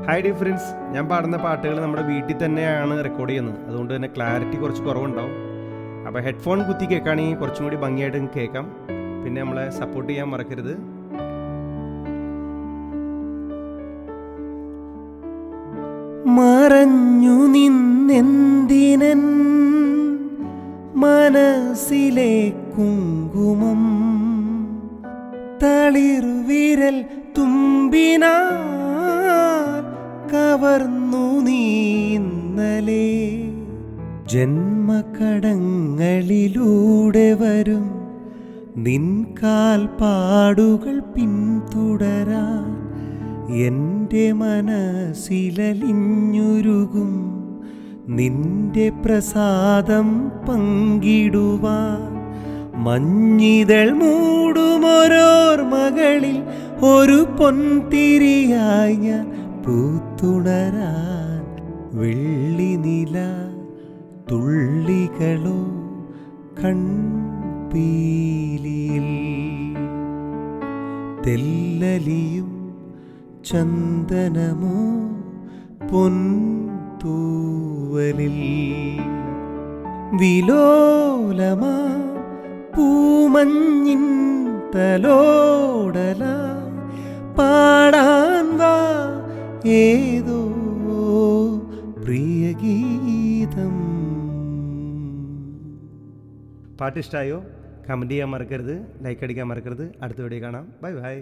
Hi difference. ഞാൻ പാടുന്ന പാട്ടുകൾ നമ്മുടെ വീട്ടിൽ തന്നെയാണ് റെക്കോർഡ് ചെയ്യുന്നത്, അതുകൊണ്ട് തന്നെ ക്ലാരിറ്റി കുറച്ച് കുറവുണ്ടാവും. അപ്പോൾ ഹെഡ്ഫോൺ കുത്തി കേൾക്കുകയാണെങ്കിൽ കുറച്ചും കൂടി ഭംഗിയായിട്ട് കേൾക്കാം. പിന്നെ നമ്മളെ സപ്പോർട്ട് ചെയ്യാൻ മറക്കരുത്. മറഞ്ഞു നിന്നെന്തിനൻ മനസ്സിലെ കുങ്കുമം, തളിർവിരൽ തുമ്പിനാൽ കവർന്നു നീ ഇന്നലെ. ജന്മകടങ്ങളിലൂടെ വരും നിൻ കാൽപ്പാടുകൾ പിന്തുടരാൻ എൻ്റെ മനസ്സിലലിഞ്ഞുരുകും നിന്റെ പ്രസാദം പങ്കിടുവാൻ. മഞ്ഞിതൾ മൂടുമൊരോർമകളിൽ ഒരു പൊൻതിരിയായി ഞാൻ പൂത്തുണരാൻ. വെള്ളിനില തുള്ളികളോ കൺപീലിയിൽ, തെല്ലലിയും ചന്ദനമോ പൊൻതൂവലിൽ. വിലോലമാ പൂമഞ്ഞിൻ തലോടല പാടാൻ വാ ഏതോ പ്രിയഗീതം. പാട്ട് ഇഷ്ടമായോ? കമൻറ്റ് ചെയ്യാൻ മറക്കരുത്, ലൈക്ക് അടിക്കാൻ മറക്കരുത്. അടുത്ത വീഡിയോ കാണാം. Bye bye.